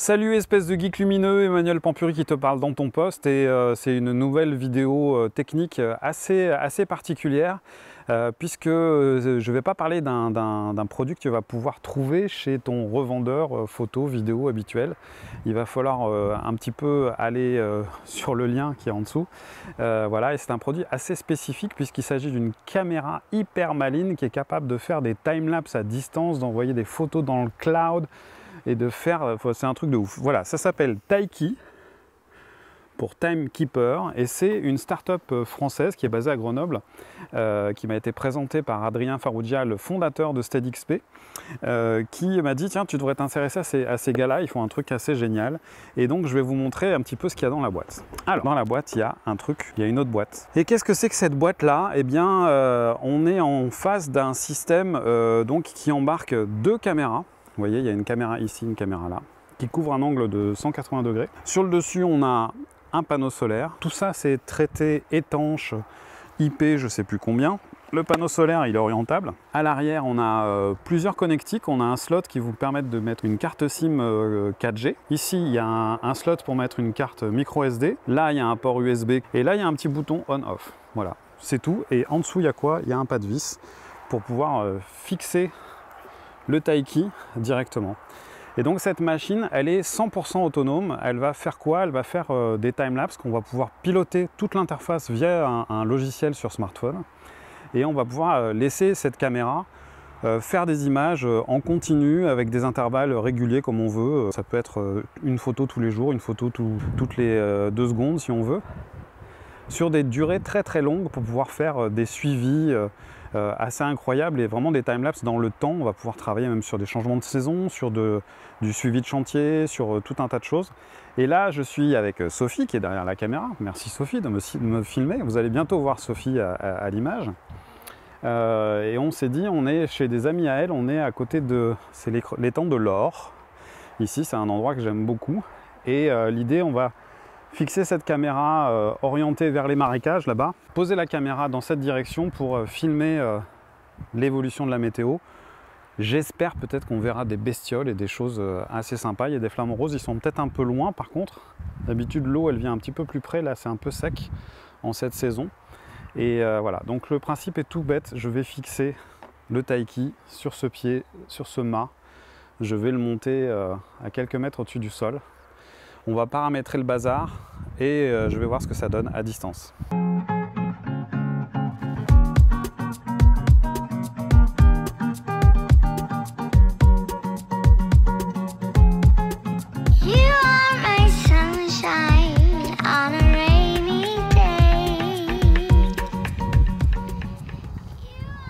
Salut espèce de geek lumineux, Emmanuel Pampuri qui te parle dans ton poste et c'est une nouvelle vidéo technique assez particulière puisque je ne vais pas parler d'un produit que tu vas pouvoir trouver chez ton revendeur photo, vidéo habituel. Il va falloir un petit peu aller sur le lien qui est en dessous. Voilà, et c'est un produit assez spécifique puisqu'il s'agit d'une caméra hyper maligne qui est capable de faire des timelapses à distance, d'envoyer des photos dans le cloud, et de faire, c'est un truc de ouf. Voilà, ça s'appelle Taiki pour Timekeeper et c'est une start-up française qui est basée à Grenoble, qui m'a été présentée par Adrien Farougia, le fondateur de SteadyXP, qui m'a dit tiens, tu devrais t'intéresser à ces gars-là, ils font un truc assez génial. Et donc je vais vous montrer un petit peu ce qu'il y a dans la boîte. Alors dans la boîte il y a un truc, il y a une autre boîte. Et qu'est-ce que c'est que cette boîte-là? Eh bien on est en face d'un système donc qui embarque deux caméras. Vous voyez, il y a une caméra ici, une caméra là, qui couvre un angle de 180 degrés. Sur le dessus, on a un panneau solaire. Tout ça, c'est traité étanche, IP, je ne sais plus combien. Le panneau solaire, il est orientable. À l'arrière, on a plusieurs connectiques. On a un slot qui vous permet de mettre une carte SIM 4G. Ici, il y a un slot pour mettre une carte micro SD. Là, il y a un port USB. Et là, il y a un petit bouton on-off. Voilà, c'est tout. Et en dessous, il y a quoi? Il y a un pas de vis pour pouvoir fixer le Taiki directement. Et donc cette machine, elle est 100% autonome. Elle va faire quoi? Elle va faire des timelapses qu'on va pouvoir piloter toute l'interface via un logiciel sur smartphone. Et on va pouvoir laisser cette caméra faire des images en continu avec des intervalles réguliers comme on veut. Ça peut être une photo tous les jours, une photo toutes les 2 secondes si on veut. Sur des durées très longues pour pouvoir faire des suivis assez incroyables et vraiment des timelapses dans le temps. On va pouvoir travailler même sur des changements de saison, sur du suivi de chantier, sur tout un tas de choses. Et là, je suis avec Sophie qui est derrière la caméra. Merci Sophie de me filmer. Vous allez bientôt voir Sophie à l'image. Et on s'est dit, on est chez des amis à elle, on est à côté de... C'est l'étang de l'Or. Ici, c'est un endroit que j'aime beaucoup. Et l'idée, on va fixer cette caméra orientée vers les marécages là-bas, poser la caméra dans cette direction pour filmer l'évolution de la météo. J'espère peut-être qu'on verra des bestioles et des choses assez sympas. Il y a des flamants roses, ils sont peut-être un peu loin par contre. D'habitude l'eau elle vient un petit peu plus près, là c'est un peu sec en cette saison. Et voilà, donc le principe est tout bête, je vais fixer le Taiki sur ce pied, sur ce mât. Je vais le monter à quelques mètres au-dessus du sol. On va paramétrer le bazar et je vais voir ce que ça donne à distance.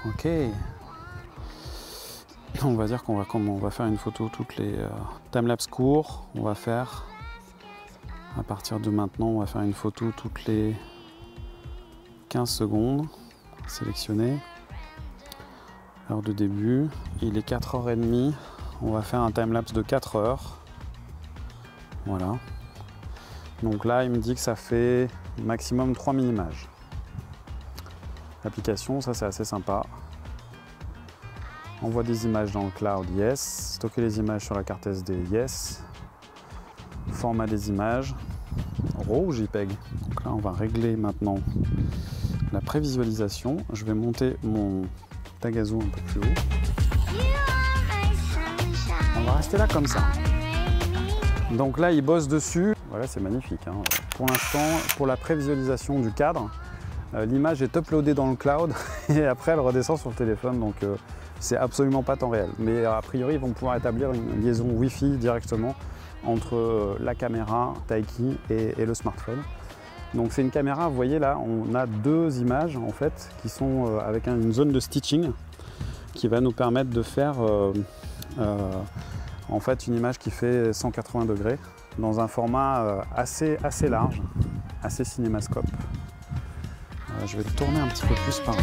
Ok. On va dire qu'on va faire une photo toutes les timelapses courts. On va faire... À partir de maintenant, on va faire une photo toutes les 15 secondes. Sélectionner. Heure de début. Il est 4h30. On va faire un timelapse de 4 heures. Voilà. Donc là, il me dit que ça fait maximum 3000 images. L'application, ça c'est assez sympa. Envoie des images dans le cloud, yes. Stocker les images sur la carte SD, yes. Format des images, RAW ou JPEG. Donc là, on va régler maintenant la prévisualisation. Je vais monter mon Tagazu un peu plus haut. On va rester là comme ça. Donc là, il bosse dessus. Voilà, c'est magnifique. Hein. Pour l'instant, pour la prévisualisation du cadre, l'image est uploadée dans le cloud et après, elle redescend sur le téléphone. Donc, c'est absolument pas temps réel. Mais a priori, ils vont pouvoir établir une liaison Wi-Fi directement entre la caméra Taiki et le smartphone. Donc c'est une caméra, vous voyez là, on a 2 images en fait qui sont avec une zone de stitching qui va nous permettre de faire en fait une image qui fait 180 degrés dans un format assez large, assez cinémascope. Je vais le tourner un petit peu plus par là.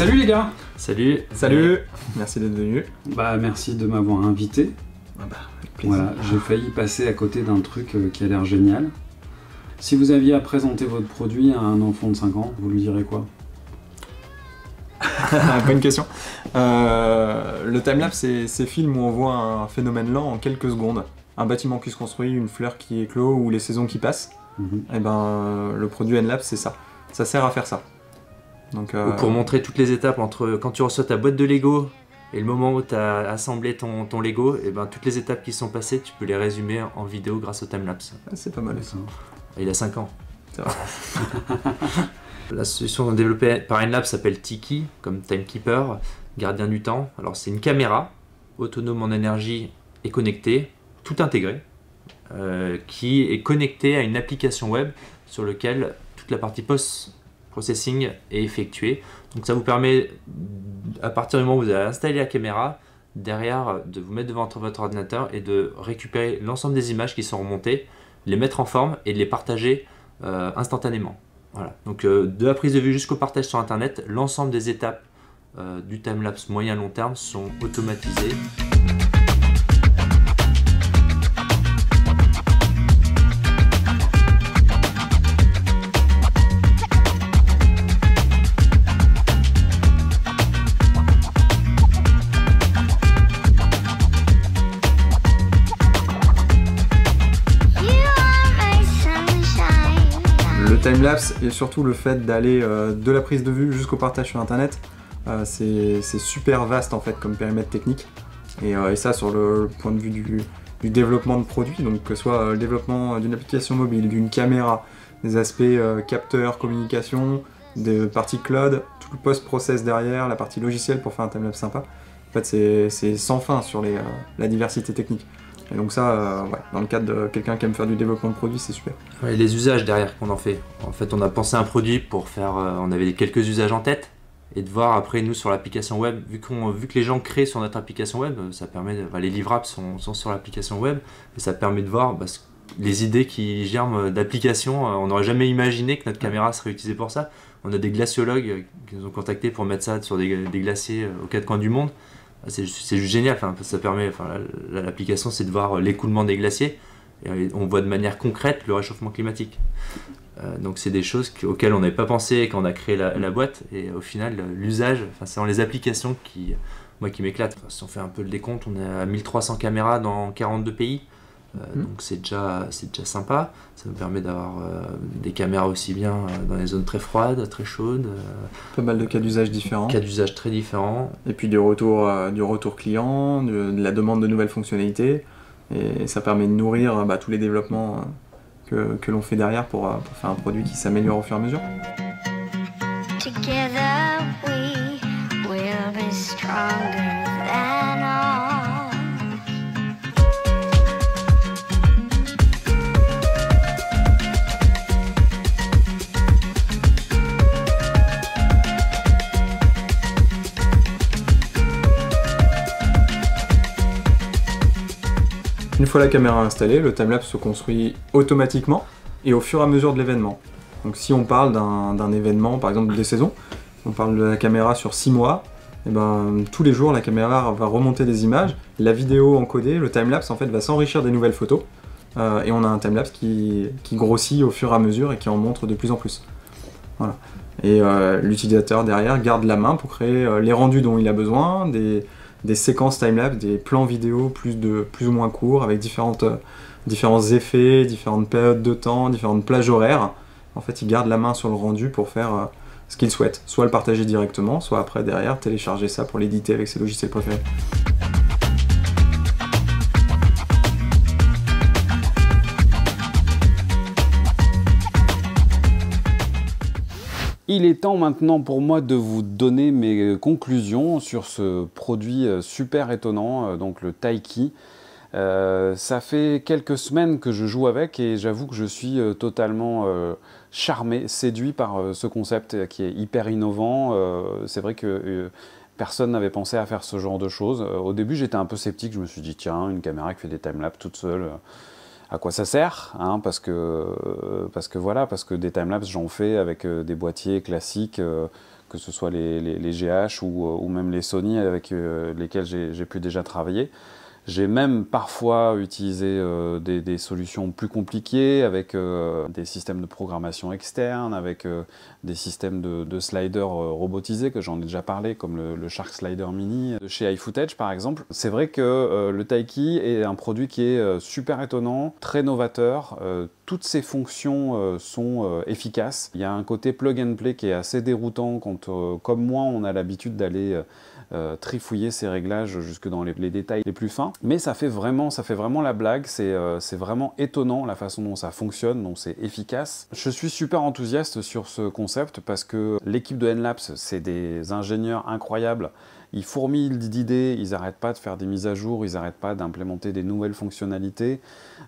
Salut les gars. Salut. Salut. Merci d'être venu. Bah merci de m'avoir invité. Ah bah, avec plaisir. Voilà, j'ai failli passer à côté d'un truc qui a l'air génial. Si vous aviez à présenter votre produit à un enfant de 5 ans, vous lui direz quoi? Bonne question. Le timelapse, c'est ces films où on voit un phénomène lent en quelques secondes. Un bâtiment qui se construit, une fleur qui éclot ou les saisons qui passent. Et ben, le produit Enlapse, c'est ça. Ça sert à faire ça. Donc, Ou pour montrer toutes les étapes entre quand tu reçois ta boîte de Lego et le moment où tu as assemblé ton Lego, et ben, toutes les étapes qui sont passées, tu peux les résumer en vidéo grâce au timelapse. c'est pas mal ça. Il a 5 ans. C'est vrai. La solution développée par Enlapse s'appelle Tiki, comme Timekeeper, gardien du temps. Alors c'est une caméra autonome en énergie et connectée, tout intégré, qui est connectée à une application web sur laquelle toute la partie post-processing est effectuée. Donc ça vous permet, à partir du moment où vous avez installé la caméra, derrière de vous mettre devant votre ordinateur et de récupérer l'ensemble des images qui sont remontées, les mettre en forme et de les partager instantanément. Voilà. Donc de la prise de vue jusqu'au partage sur internet, l'ensemble des étapes du timelapse moyen-long terme sont automatisées. Le timelapse et surtout le fait d'aller de la prise de vue jusqu'au partage sur internet, c'est super vaste en fait comme périmètre technique. Et ça sur le point de vue du développement de produits, donc que ce soit le développement d'une application mobile, d'une caméra, des aspects capteurs, communication, des parties cloud, tout le post-process derrière, la partie logicielle pour faire un timelapse sympa. En fait c'est sans fin sur la diversité technique. Et donc ça, ouais, dans le cadre de quelqu'un qui aime faire du développement de produits, c'est super. Ouais, les usages derrière qu'on en fait. En fait, on a pensé un produit pour faire... on avait quelques usages en tête. Et de voir après, nous, sur l'application web, vu que les gens créent sur notre application web, ça permet les livrables sont sur l'application web. Et ça permet de voir les idées qui germent d'applications. On n'aurait jamais imaginé que notre caméra serait utilisée pour ça. On a des glaciologues qui nous ont contactés pour mettre ça sur des glaciers aux quatre coins du monde. C'est juste génial, ça permet, l'application c'est de voir l'écoulement des glaciers et on voit de manière concrète le réchauffement climatique. Donc c'est des choses auxquelles on n'avait pas pensé quand on a créé la boîte et au final l'usage, c'est dans les applications qui m'éclatent. Si on fait un peu le décompte, on est à 1300 caméras dans 42 pays. Donc c'est déjà sympa, ça nous permet d'avoir des caméras aussi bien dans les zones très froides, très chaudes. Pas mal de cas d'usage différents. Cas d'usage très différents. Et puis du retour client, de la demande de nouvelles fonctionnalités. Et ça permet de nourrir tous les développements que l'on fait derrière pour faire un produit qui s'améliore au fur et à mesure. Together we will be stronger than all. Une fois la caméra installée, le timelapse se construit automatiquement et au fur et à mesure de l'événement. Donc si on parle d'un événement, par exemple des saisons, on parle de la caméra sur 6 mois, et ben, tous les jours la caméra va remonter des images, la vidéo encodée, le timelapse en fait va s'enrichir des nouvelles photos, et on a un timelapse qui grossit au fur et à mesure et qui en montre de plus en plus. Voilà. Et l'utilisateur derrière garde la main pour créer les rendus dont il a besoin, des séquences timelapse, des plans vidéo plus ou moins courts avec différents effets, différentes périodes de temps, différentes plages horaires. En fait, il garde la main sur le rendu pour faire ce qu'il souhaite. Soit le partager directement, soit après derrière télécharger ça pour l'éditer avec ses logiciels préférés. Il est temps maintenant pour moi de vous donner mes conclusions sur ce produit super étonnant, donc le Tiki. Ça fait quelques semaines que je joue avec et j'avoue que je suis totalement charmé, séduit par ce concept qui est hyper innovant. C'est vrai que personne n'avait pensé à faire ce genre de choses. Au début j'étais un peu sceptique, je me suis dit tiens, une caméra qui fait des timelapses toute seule, à quoi ça sert, hein, parce que des timelapses j'en fais avec des boîtiers classiques que ce soit les GH ou même les Sony avec lesquels j'ai pu déjà travailler. J'ai même parfois utilisé des solutions plus compliquées avec des systèmes de programmation externe, avec des systèmes de sliders robotisés que j'en ai déjà parlé, comme le Shark Slider Mini de chez iFootage par exemple. C'est vrai que le Taiki est un produit qui est super étonnant, très novateur. Toutes ses fonctions sont efficaces. Il y a un côté plug and play qui est assez déroutant quand, comme moi, on a l'habitude d'aller trifouiller ses réglages jusque dans les détails les plus fins. Mais ça fait vraiment la blague, c'est vraiment étonnant la façon dont ça fonctionne, dont c'est efficace. Je suis super enthousiaste sur ce concept parce que l'équipe de Enlabs, c'est des ingénieurs incroyables. Ils fourmillent d'idées, ils n'arrêtent pas de faire des mises à jour, ils n'arrêtent pas d'implémenter des nouvelles fonctionnalités.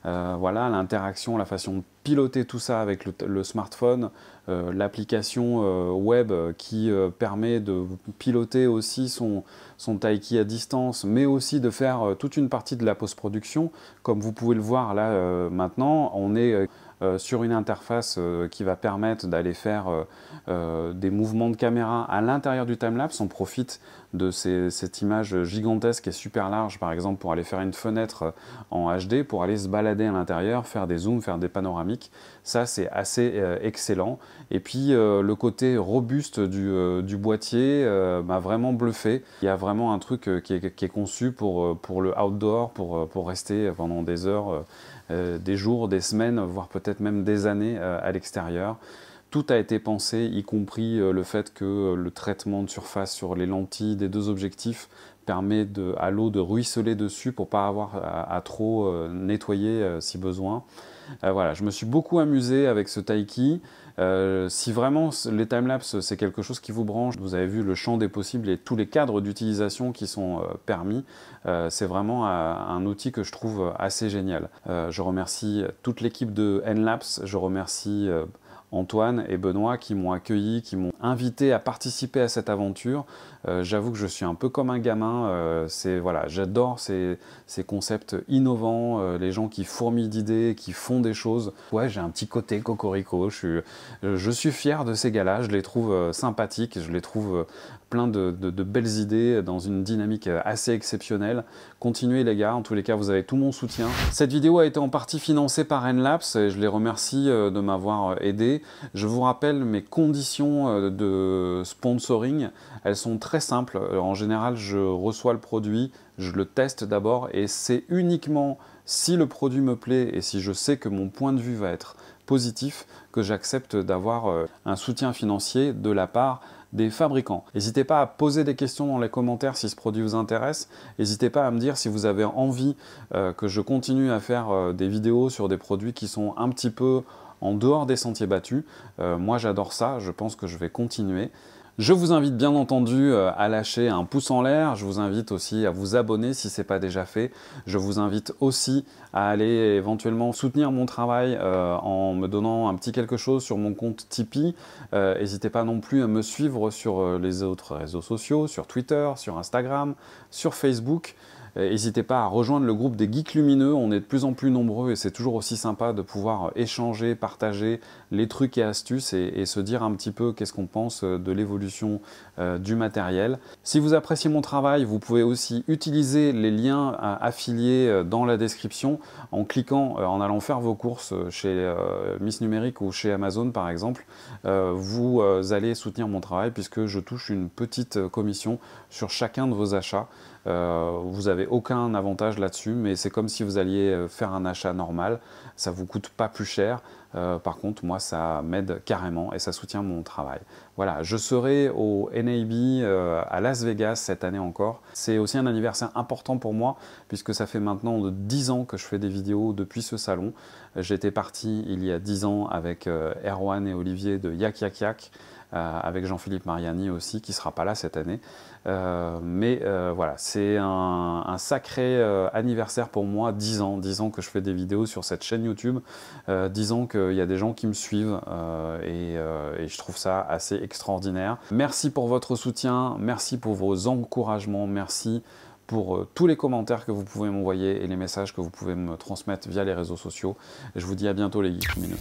Voilà, l'interaction, la façon de piloter tout ça avec le smartphone, l'application web qui permet de piloter aussi son Taiki à distance, mais aussi de faire toute une partie de la post-production. Comme vous pouvez le voir là maintenant, on est sur une interface qui va permettre d'aller faire des mouvements de caméra à l'intérieur du timelapse. On profite de cette image gigantesque et super large, par exemple, pour aller faire une fenêtre en HD, pour aller se balader à l'intérieur, faire des zooms, faire des panoramiques. Ça, c'est assez excellent. Et puis, le côté robuste du boîtier m'a vraiment bluffé. Il y a vraiment un truc qui est conçu pour le outdoor, pour rester pendant des heures, des jours, des semaines, voire peut-être même des années à l'extérieur. Tout a été pensé, y compris le fait que le traitement de surface sur les lentilles des deux objectifs permet à l'eau de ruisseler dessus pour ne pas avoir à trop nettoyer si besoin. Voilà, je me suis beaucoup amusé avec ce Taiki. Si vraiment les timelapses c'est quelque chose qui vous branche, vous avez vu le champ des possibles et tous les cadres d'utilisation qui sont permis, c'est vraiment un outil que je trouve assez génial. Je remercie toute l'équipe de Enlabs, je remercie Antoine et Benoît qui m'ont accueilli, qui m'ont invité à participer à cette aventure. J'avoue que je suis un peu comme un gamin. Voilà, j'adore ces concepts innovants, les gens qui fourmillent d'idées, qui font des choses. Ouais, j'ai un petit côté cocorico. Je suis fier de ces gars-là. Je les trouve sympathiques, je les trouve plein de belles idées dans une dynamique assez exceptionnelle. Continuez les gars, en tous les cas vous avez tout mon soutien. Cette vidéo a été en partie financée par Enlabs et je les remercie de m'avoir aidé. Je vous rappelle mes conditions de sponsoring, elles sont très simples. En général je reçois le produit, je le teste d'abord et c'est uniquement si le produit me plaît et si je sais que mon point de vue va être positif que j'accepte d'avoir un soutien financier de la part des fabricants. N'hésitez pas à poser des questions dans les commentaires si ce produit vous intéresse. N'hésitez pas à me dire si vous avez envie que je continue à faire des vidéos sur des produits qui sont un petit peu en dehors des sentiers battus. Moi j'adore ça, je pense que je vais continuer. Je vous invite bien entendu à lâcher un pouce en l'air, je vous invite aussi à vous abonner si ce n'est pas déjà fait. Je vous invite aussi à aller éventuellement soutenir mon travail en me donnant un petit quelque chose sur mon compte Tipeee. N'hésitez pas non plus à me suivre sur les autres réseaux sociaux, sur Twitter, sur Instagram, sur Facebook. N'hésitez pas à rejoindre le groupe des Geeks Lumineux, on est de plus en plus nombreux et c'est toujours aussi sympa de pouvoir échanger, partager les trucs et astuces et se dire un petit peu qu'est-ce qu'on pense de l'évolution du matériel. Si vous appréciez mon travail, vous pouvez aussi utiliser les liens affiliés dans la description en cliquant, en allant faire vos courses chez Miss Numérique ou chez Amazon par exemple. Vous allez soutenir mon travail puisque je touche une petite commission sur chacun de vos achats. Vous n'avez aucun avantage là-dessus, mais c'est comme si vous alliez faire un achat normal, ça ne vous coûte pas plus cher. Par contre, moi, ça m'aide carrément et ça soutient mon travail. Voilà, je serai au NAB à Las Vegas cette année encore. C'est aussi un anniversaire important pour moi, puisque ça fait maintenant 10 ans que je fais des vidéos depuis ce salon. J'étais parti il y a 10 ans avec Erwan et Olivier de Yak Yak Yak, avec Jean-Philippe Mariani aussi, qui ne sera pas là cette année. Voilà, c'est un sacré anniversaire pour moi, 10 ans que je fais des vidéos sur cette chaîne YouTube, 10 ans qu'il y a des gens qui me suivent et je trouve ça assez extraordinaire. Merci pour votre soutien, merci pour vos encouragements, merci pour tous les commentaires que vous pouvez m'envoyer et les messages que vous pouvez me transmettre via les réseaux sociaux. Et je vous dis à bientôt les geeks lumineux.